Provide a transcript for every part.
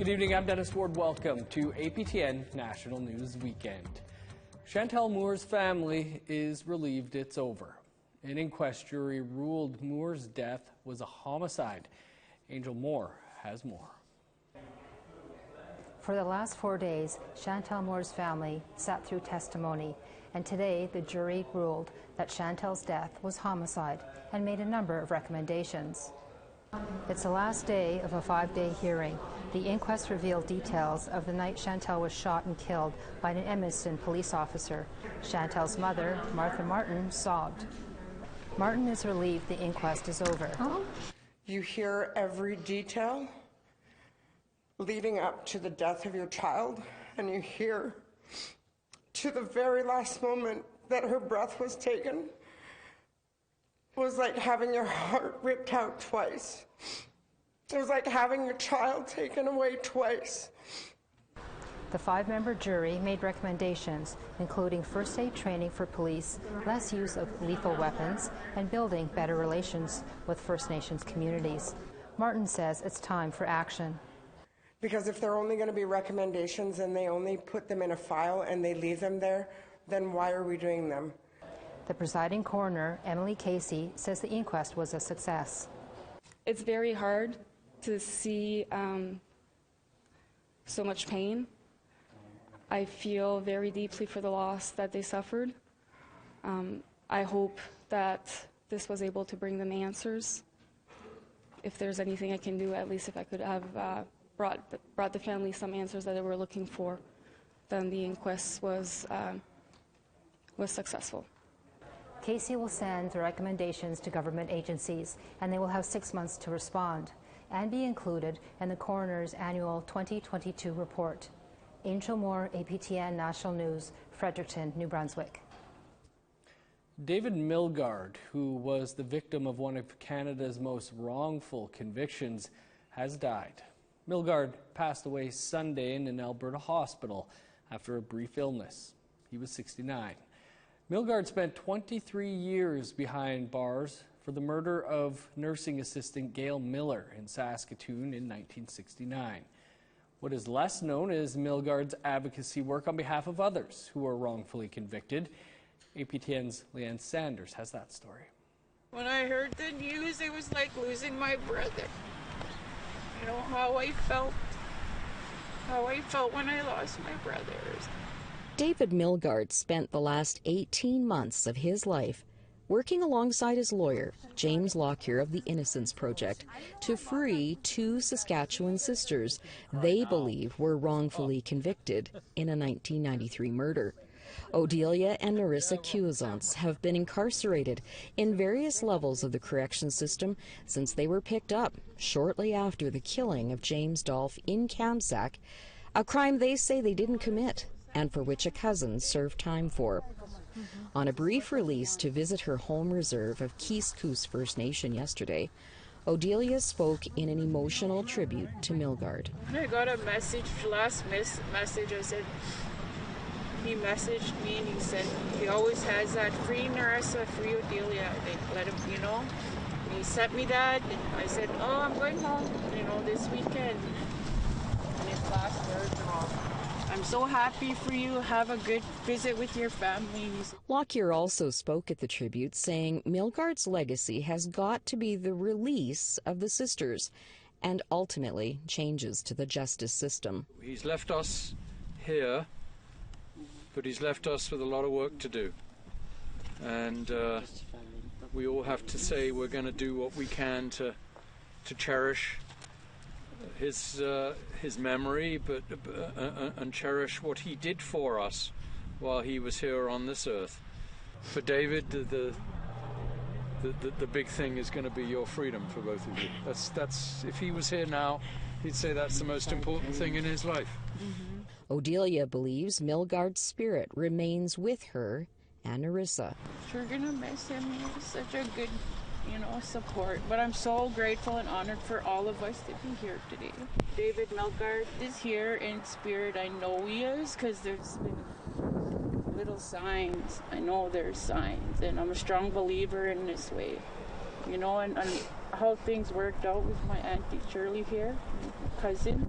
Good evening, I'm Dennis Ward. Welcome to APTN National News Weekend. Chantel Moore's family is relieved it's over. An inquest jury ruled Moore's death was a homicide. Angel Moore has more. For the last 4 days, Chantel Moore's family sat through testimony, and today the jury ruled that Chantel's death was homicide and made a number of recommendations. It's the last day of a 5-day hearing. The inquest revealed details of the night Chantel was shot and killed by an Edmonton police officer. Chantel's mother, Martha Martin, sobbed. Martin is relieved the inquest is over. You hear every detail leading up to the death of your child, and you hear to the very last moment that her breath was taken. It was like having your heart ripped out twice. It was like having your child taken away twice. The 5-member jury made recommendations, including first aid training for police, less use of lethal weapons, and building better relations with First Nations communities. Martin says it's time for action. Because if they're only going to be recommendations and they only put them in a file and they leave them there, then why are we doing them? The presiding coroner, Emily Casey, says the inquest was a success. It's very hard to see so much pain. I feel very deeply for the loss that they suffered. I hope that this was able to bring them answers. If there's anything I can do, at least if I could have brought the family some answers that they were looking for, then the inquest was successful. Casey will send the recommendations to government agencies, and they will have 6 months to respond and be included in the coroner's annual 2022 report. Angel Moore, APTN National News, Fredericton, New Brunswick. David Milgard, who was the victim of one of Canada's most wrongful convictions, has died. Milgard passed away Sunday in an Alberta hospital after a brief illness. He was 69. Milgard spent 23 years behind bars for the murder of nursing assistant Gail Miller in Saskatoon in 1969. What is less known is Milgard's advocacy work on behalf of others who are wrongfully convicted. APTN's Leanne Sanders has that story. When I heard the news, it was like losing my brother. You know, how I felt when I lost my brothers. David Milgard spent the last 18 months of his life working alongside his lawyer, James Lockyer of the Innocence Project, to free 2 Saskatchewan sisters they believe were wrongfully convicted in a 1993 murder. Odelia and Narissa Cuisance have been incarcerated in various levels of the correction system since they were picked up shortly after the killing of James Dolph in Kamsack, a crime they say they didn't commit and for which a cousin served time for. On a brief release to visit her home reserve of Kees First Nation yesterday, Odelia spoke in an emotional tribute to Milgard. I got a message, message, I said, he messaged me and he said he always has that free Narissa, free Odelia. They let him, you know. He sent me that and I said, oh, I'm going home, you know, this weekend. And his last words were all, I'm so happy for you. Have a good visit with your family. Lockyer also spoke at the tribute, saying Milgard's legacy has got to be the release of the sisters and ultimately changes to the justice system. He's left us here, but he's left us with a lot of work to do. And we all have to say we're going to do what we can to cherish his memory, but and cherish what he did for us while he was here on this earth. For David, the big thing is going to be your freedom for both of you. That's if he was here now, he'd say that's the most important thing in his life. Odelia believes Milgard's spirit remains with her and Narissa. We're gonna miss him. He was such a good, you know, support. But I'm so grateful and honored for all of us to be here today. David Milgard is here in spirit. I know he is because there's been little signs. I know there's signs, and I'm a strong believer in this way. You know, and how things worked out with my Auntie Shirley here, cousin.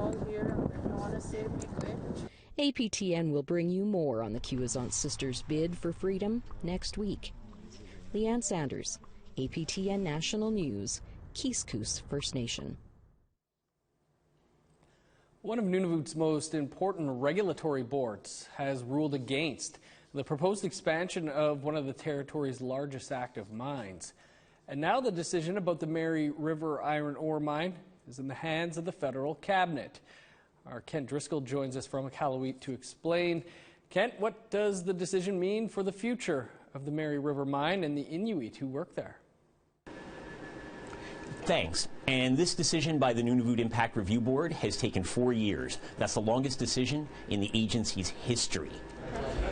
all here. I want to say it be quick. APTN will bring you more on the Cuisant sisters' bid for freedom next week. Leanne Sanders, APTN National News, Kiskous First Nation. One of Nunavut's most important regulatory boards has ruled against the proposed expansion of one of the territory's largest active mines. And now the decision about the Mary River iron ore mine is in the hands of the federal cabinet. Our Kent Driscoll joins us from Iqaluit to explain. Kent, what does the decision mean for the future of the Mary River mine and the Inuit who work there? Thanks. And this decision by the Nunavut Impact Review Board has taken 4 years. That's the longest decision in the agency's history.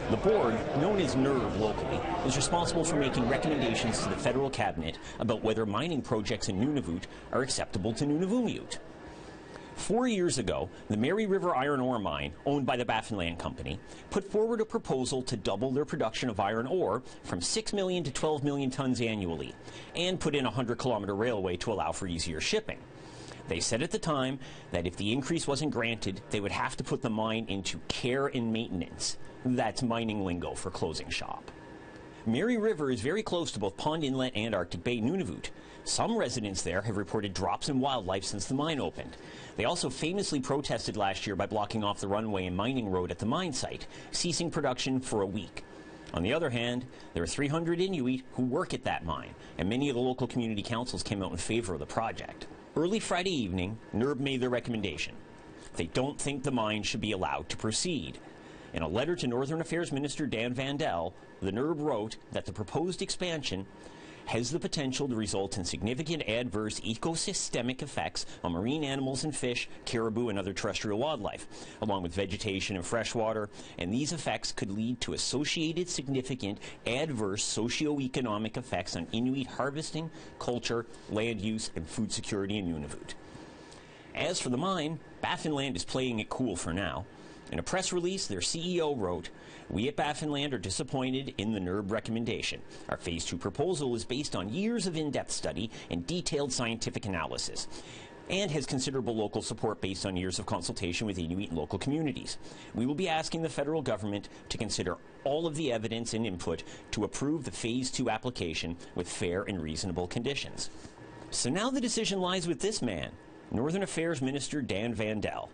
The board, known as NERV locally, is responsible for making recommendations to the federal cabinet about whether mining projects in Nunavut are acceptable to Nunavummiut. 4 years ago, the Mary River iron ore mine, owned by the Baffinland Company, put forward a proposal to double their production of iron ore from 6 million to 12 million tons annually, and put in a 100-kilometer railway to allow for easier shipping. They said at the time that if the increase wasn't granted, they would have to put the mine into care and maintenance. That's mining lingo for closing shop. Mary River is very close to both Pond Inlet and Arctic Bay, Nunavut. Some residents there have reported drops in wildlife since the mine opened. They also famously protested last year by blocking off the runway and mining road at the mine site, ceasing production for a week. On the other hand, there are 300 Inuit who work at that mine, and many of the local community councils came out in favor of the project. Early Friday evening, NERB made their recommendation. They don't think the mine should be allowed to proceed. In a letter to Northern Affairs Minister Dan Vandel, the NERB wrote that the proposed expansion has the potential to result in significant adverse ecosystemic effects on marine animals and fish, caribou, and other terrestrial wildlife, along with vegetation and freshwater, and these effects could lead to associated significant adverse socioeconomic effects on Inuit harvesting, culture, land use, and food security in Nunavut. As for the mine, Baffinland is playing it cool for now. In a press release, their CEO wrote, "We at Baffinland are disappointed in the NERB recommendation. Our Phase 2 proposal is based on years of in-depth study and detailed scientific analysis, and has considerable local support based on years of consultation with Inuit and local communities. We will be asking the federal government to consider all of the evidence and input to approve the Phase 2 application with fair and reasonable conditions." So now the decision lies with this man, Northern Affairs Minister Dan Vandel.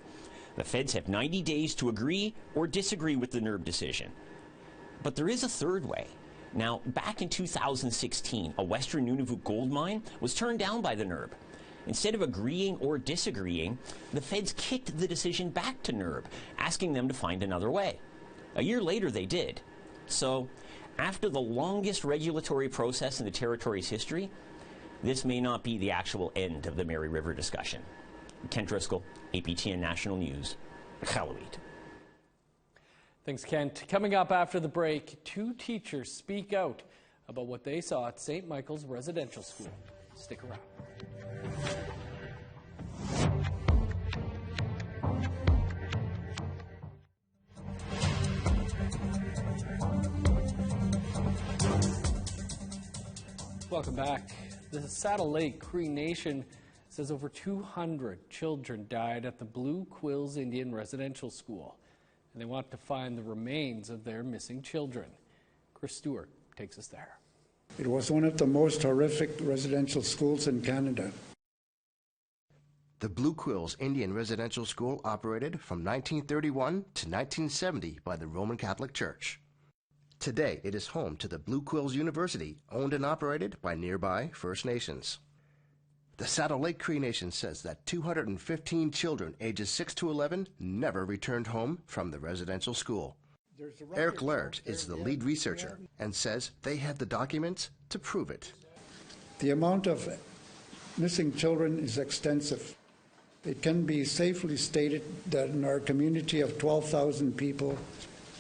The feds have 90 days to agree or disagree with the NERB decision. But there is a third way. Now, back in 2016, a western Nunavut gold mine was turned down by the NERB. Instead of agreeing or disagreeing, the feds kicked the decision back to NERB, asking them to find another way. A year later, they did. So, after the longest regulatory process in the territory's history, this may not be the actual end of the Mary River discussion. Kent Driscoll, APTN National News, Iqaluit. Thanks, Kent. Coming up after the break, 2 teachers speak out about what they saw at St. Michael's Residential School. Stick around. Welcome back. The Saddle Lake Cree Nation says over 200 children died at the Blue Quills Indian Residential School, and they want to find the remains of their missing children. Chris Stewart takes us there. It was one of the most horrific residential schools in Canada. The Blue Quills Indian Residential School operated from 1931 to 1970 by the Roman Catholic Church. Today, it is home to the Blue Quills University, owned and operated by nearby First Nations. The Saddle Lake Cree Nation says that 215 children ages 6 to 11 never returned home from the residential school. Eric Laird is the lead researcher and says they have the documents to prove it. The amount of missing children is extensive. It can be safely stated that in our community of 12,000 people,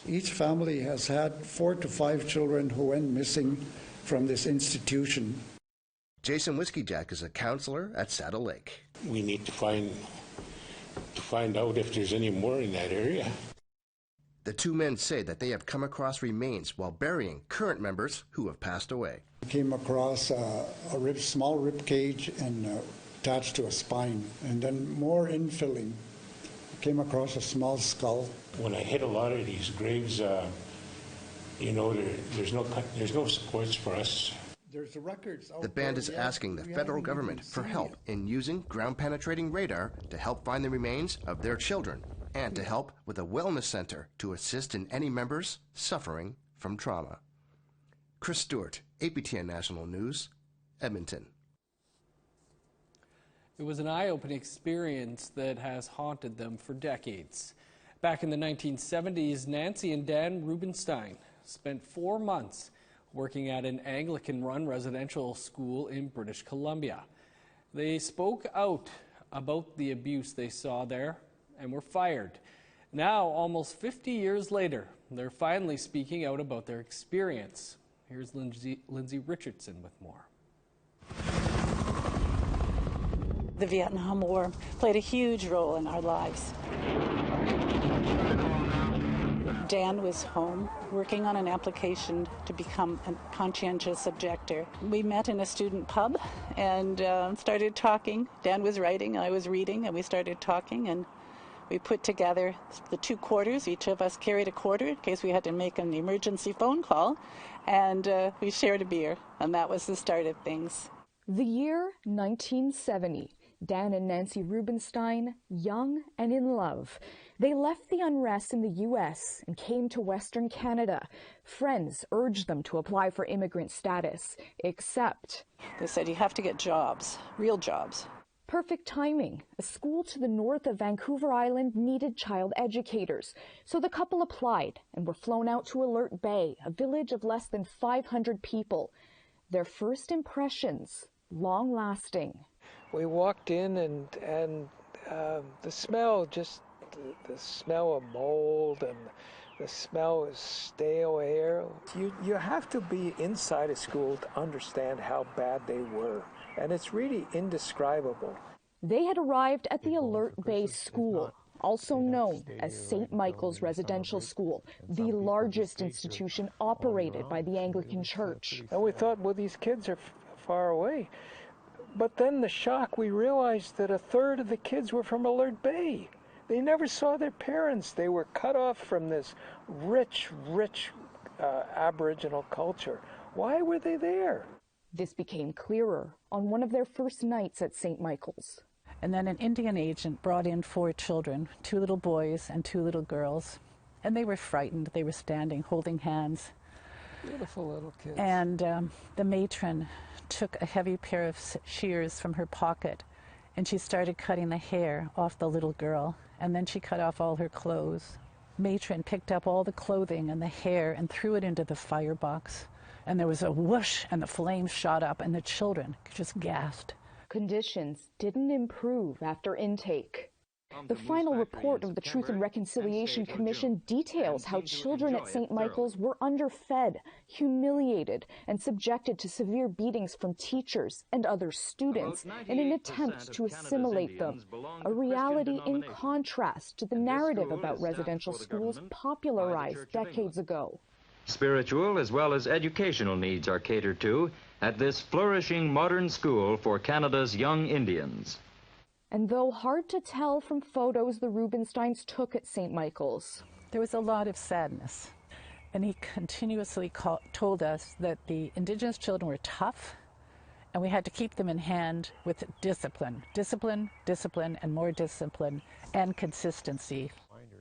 each family has had 4 to 5 children who went missing from this institution. Jason Whiskeyjack is a counselor at Saddle Lake. We need to find out if there's any more in that area. The 2 men say that they have come across remains while burying current members who have passed away. We came across a small rib cage and attached to a spine, and then more infilling came across a small skull. When I hit a lot of these graves, you know, there's no supports for us. The band is asking the federal government for help in using ground-penetrating radar to help find the remains of their children and to help with a wellness center to assist in any members suffering from trauma. Chris Stewart, APTN National News, Edmonton. It was an eye-opening experience that has haunted them for decades. Back in the 1970s, Nancy and Dan Rubenstein spent 4 months working at an Anglican-run residential school in British Columbia. They spoke out about the abuse they saw there and were fired. Now, almost 50 years later, they're finally speaking out about their experience. Here's Lindsay Richardson with more. The Vietnam War played a huge role in our lives. Dan was home working on an application to become a conscientious objector. We met in a student pub and started talking. Dan was writing, I was reading, and we started talking, and we put together the 2 quarters. Each of us carried a quarter in case we had to make an emergency phone call, and we shared a beer, and that was the start of things. The year 1970. Dan and Nancy Rubenstein, young and in love. They left the unrest in the U.S. and came to Western Canada. Friends urged them to apply for immigrant status, except they said you have to get jobs, real jobs. Perfect timing. A school to the north of Vancouver Island needed child educators. So the couple applied and were flown out to Alert Bay, a village of less than 500 people. Their first impressions, long-lasting. We walked in and the smell, just the smell of mold and the smell of stale air. You have to be inside a school to understand how bad they were, and it's really indescribable. They had arrived at the Alert Bay School, also known as St. Michael's Residential School, the largest institution operated by the Anglican Church. And we thought, well, these kids are far away. But then the shock, we realized that 1/3 of the kids were from Alert Bay. They never saw their parents. They were cut off from this rich Aboriginal culture. Why were they there? This became clearer on one of their first nights at St. Michael's. And then an Indian agent brought in 4 children, 2 little boys and 2 little girls. And they were frightened. They were standing, holding hands. Beautiful little kids. And the matron took a heavy pair of shears from her pocket, and she started cutting the hair off the little girl, and then she cut off all her clothes. Matron picked up all the clothing and the hair and threw it into the firebox, and there was a whoosh, and the flames shot up, and the children just gasped. Conditions didn't improve after intake. The final report of the Truth and Reconciliation Commission details how children at St. Michael's were underfed, humiliated, and subjected to severe beatings from teachers and other students in an attempt to assimilate them, a reality in contrast to the narrative about residential schools popularized decades ago. Spiritual as well as educational needs are catered to at this flourishing modern school for Canada's young Indians. And though hard to tell from photos the Rubensteins took at St. Michael's, there was a lot of sadness. And he continuously told us that the Indigenous children were tough, and we had to keep them in hand with discipline, and more discipline, and consistency.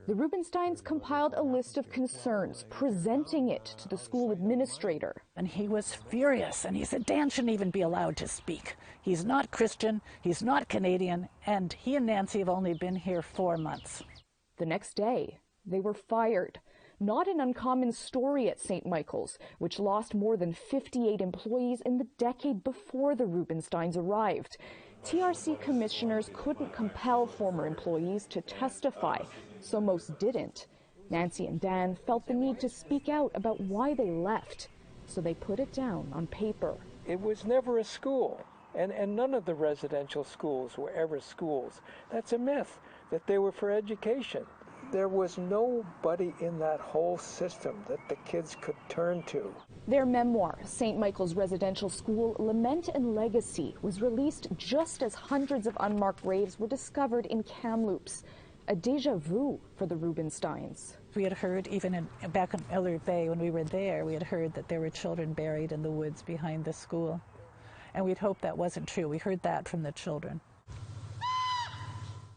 The Rubensteins compiled a list of concerns, presenting it to the school administrator. And he was furious, and he said Dan shouldn't even be allowed to speak. He's not Christian, he's not Canadian, and he and Nancy have only been here 4 months. The next day, they were fired. Not an uncommon story at St. Michael's, which lost more than 58 employees in the decade before the Rubensteins arrived. TRC commissioners couldn't compel former employees to testify, so most didn't. Nancy and Dan felt the need to speak out about why they left, so they put it down on paper. It was never a school, and none of the residential schools were ever schools. That's a myth, that they were for education. There was nobody in that whole system that the kids could turn to. Their memoir, St. Michael's Residential School, Lament and Legacy, was released just as hundreds of unmarked graves were discovered in Kamloops. a deja vu for the Rubensteins. We had heard, even back in Milgard Bay when we were there, we had heard that there were children buried in the woods behind the school. And we'd hoped that wasn't true. We heard that from the children.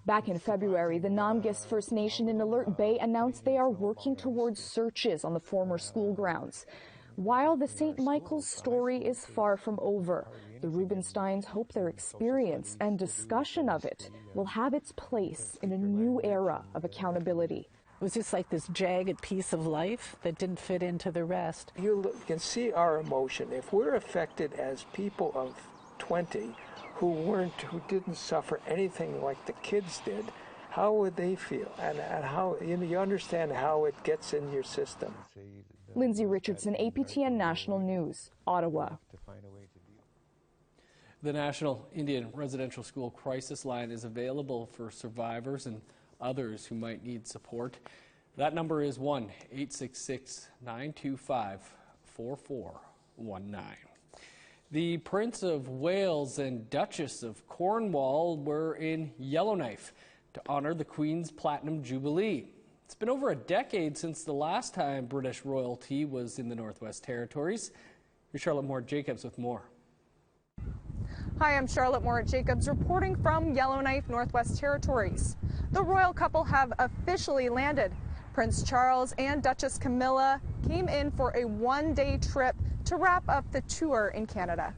Back in February, the Namgis First Nation in Alert Bay announced they are working towards searches on the former school grounds. While the St. Michael's story is far from over, the Rubensteins hope their experience and discussion of it will have its place in a new era of accountability. It was just like this jagged piece of life that didn't fit into the rest. You can see our emotion. If we're affected as people of 20 who didn't suffer anything like the kids did, how would they feel? And how, you understand how it gets in your system. Lindsay Richardson, APTN National News, Ottawa. The National Indian Residential School Crisis Line is available for survivors and others who might need support. That number is 1-866-925-4419. The Prince of Wales and Duchess of Cornwall were in Yellowknife to honor the Queen's Platinum Jubilee. It's been over a decade since the last time British royalty was in the Northwest Territories. Here's Charlotte Moore Jacobs with more. Hi, I'm Charlotte Moore Jacobs reporting from Yellowknife, Northwest Territories. The royal couple have officially landed. Prince Charles and Duchess Camilla came in for a one-day trip to wrap up the tour in Canada.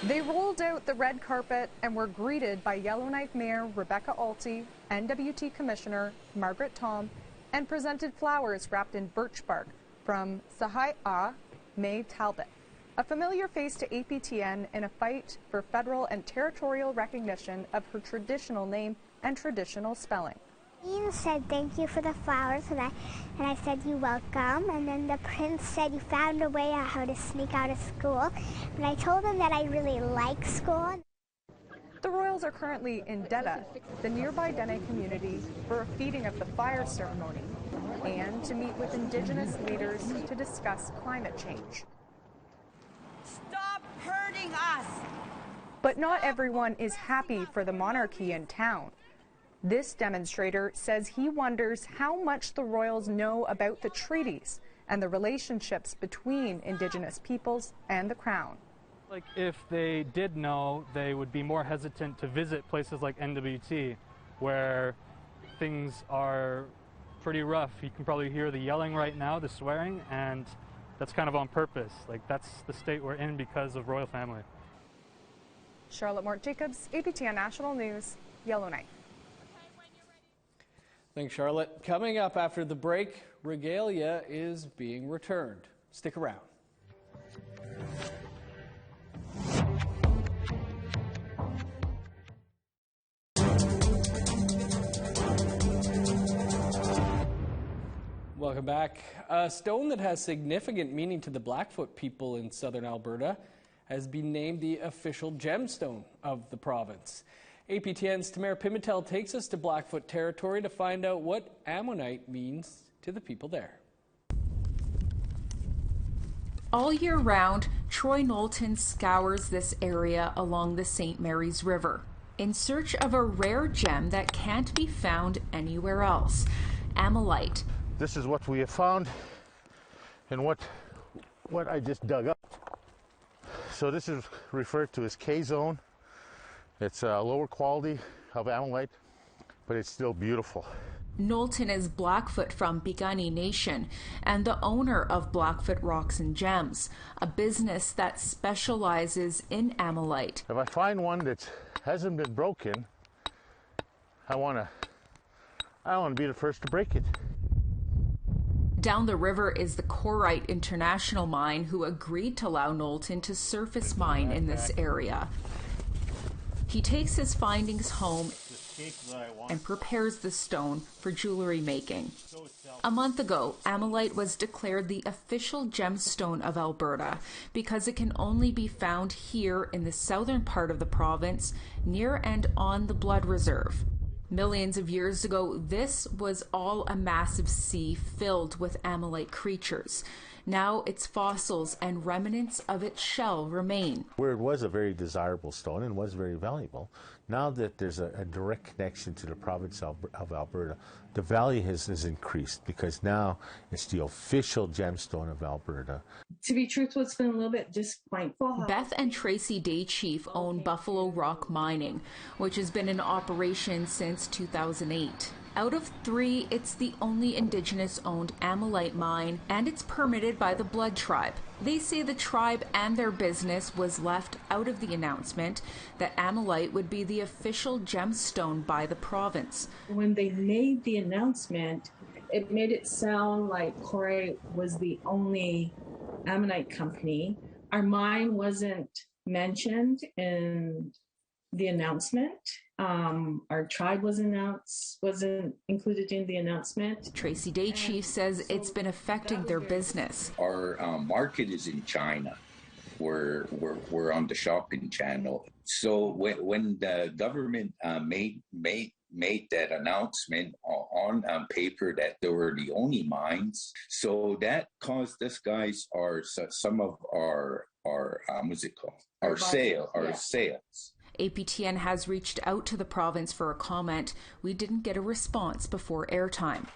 They rolled out the red carpet and were greeted by Yellowknife Mayor Rebecca Alty, NWT Commissioner Margaret Tom, and presented flowers wrapped in birch bark from Sahai-A May Talbot, a familiar face to APTN in a fight for federal and territorial recognition of her traditional name and traditional spelling. You said thank you for the flowers, and I said you're welcome, and then the prince said you found a way out how to sneak out of school, and I told him that I really like school. The royals are currently in Deda, the nearby Dene community, for a feeding of the fire ceremony and to meet with Indigenous leaders to discuss climate change. Stop hurting us! But not everyone is happy for the monarchy in town. This demonstrator says he wonders how much the royals know about the treaties and the relationships between Indigenous peoples and the Crown. Like, if they did know, they would be more hesitant to visit places like NWT, where things are pretty rough. You can probably hear the yelling right now, the swearing, and that's kind of on purpose. Like, that's the state we're in because of royal family. Charlotte Moore Jacobs, APTN National News, Yellowknife. Thanks, Charlotte. Coming up after the break, regalia is being returned. Stick around. Welcome back. A stone that has significant meaning to the Blackfoot people in southern Alberta has been named the official gemstone of the province. APTN's Tamara Pimentel takes us to Blackfoot territory to find out what ammonite means to the people there. All year round, Troy Knowlton scours this area along the St. Mary's River in search of a rare gem that can't be found anywhere else, Amalite. This is what we have found and what I just dug up. So this is referred to as K-zone. It's a lower quality of Amalite, but it's still beautiful. Knowlton is Blackfoot from Piikani Nation and the owner of Blackfoot Rocks and Gems, a business that specializes in Amalite. If I find one that hasn't been broken, I want to be the first to break it. Down the river is the Corite International Mine, who agreed to allow Knowlton to surface mine in this area. He takes his findings home and prepares the stone for jewelry making. A month ago, Amalite was declared the official gemstone of Alberta because it can only be found here in the southern part of the province, near and on the Blood Reserve. Millions of years ago, this was all a massive sea filled with Amalite creatures. Now its fossils and remnants of its shell remain. Where it was a very desirable stone and was very valuable, now that there's a direct connection to the province of Alberta, the value has increased because now it's the official gemstone of Alberta. To be truthful, it's been a little bit disappointing. Beth and Tracy Daychief own Buffalo Rock Mining, which has been in operation since 2008. Out of 3, it's the only Indigenous-owned Amalite mine, and it's permitted by the Blood Tribe. They say the tribe and their business was left out of the announcement that Amalite would be the official gemstone by the province. When they made the announcement, it made it sound like Corey was the only Ammonite company. Our mine wasn't mentioned in the announcement. Our tribe wasn't included in the announcement. Tracy Daychief says it's been affecting their business. Our market is in China. We're on the shopping channel. So when the government made that announcement on paper that they were the only mines, so that caused us guys some of our what's it called? Our sales. APTN has reached out to the province for a comment. We didn't get a response before airtime.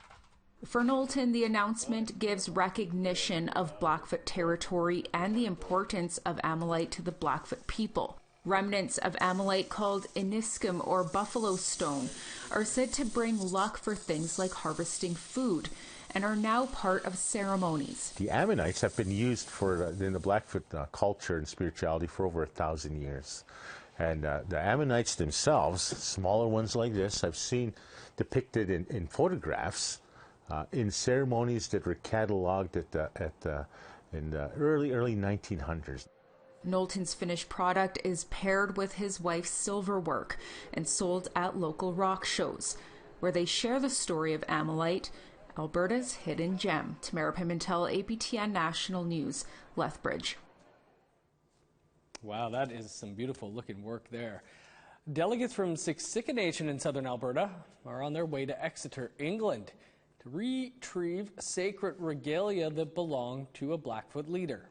For Knowlton, the announcement gives recognition of Blackfoot territory and the importance of Amalite to the Blackfoot people. Remnants of Amalite called Iniskum or buffalo stone are said to bring luck for things like harvesting food and are now part of ceremonies. The Ammonites have been used in the Blackfoot culture and spirituality for over 1,000 years. And the Ammonites themselves, smaller ones like this, I've seen depicted in photographs in ceremonies that were catalogued in the early 1900s. Knowlton's finished product is paired with his wife's silver work and sold at local rock shows, where they share the story of Amalite, Alberta's hidden gem. Tamara Pimentel, APTN National News, Lethbridge. Wow, that is some beautiful looking work there. Delegates from Siksika Nation in southern Alberta are on their way to Exeter, England, to retrieve sacred regalia that belonged to a Blackfoot leader.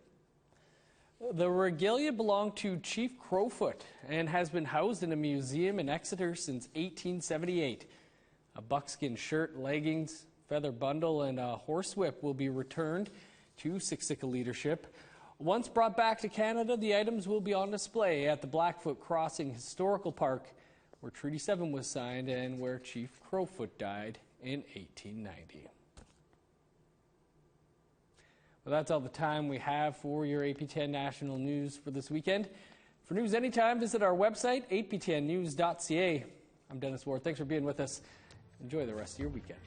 The regalia belonged to Chief Crowfoot and has been housed in a museum in Exeter since 1878. A buckskin shirt, leggings, feather bundle, and a horsewhip will be returned to Siksika leadership. Once brought back to Canada, the items will be on display at the Blackfoot Crossing Historical Park, where Treaty 7 was signed and where Chief Crowfoot died in 1890. Well, that's all the time we have for your APTN National News for this weekend. For news anytime, visit our website, aptnnews.ca. I'm Dennis Ward. Thanks for being with us. Enjoy the rest of your weekend.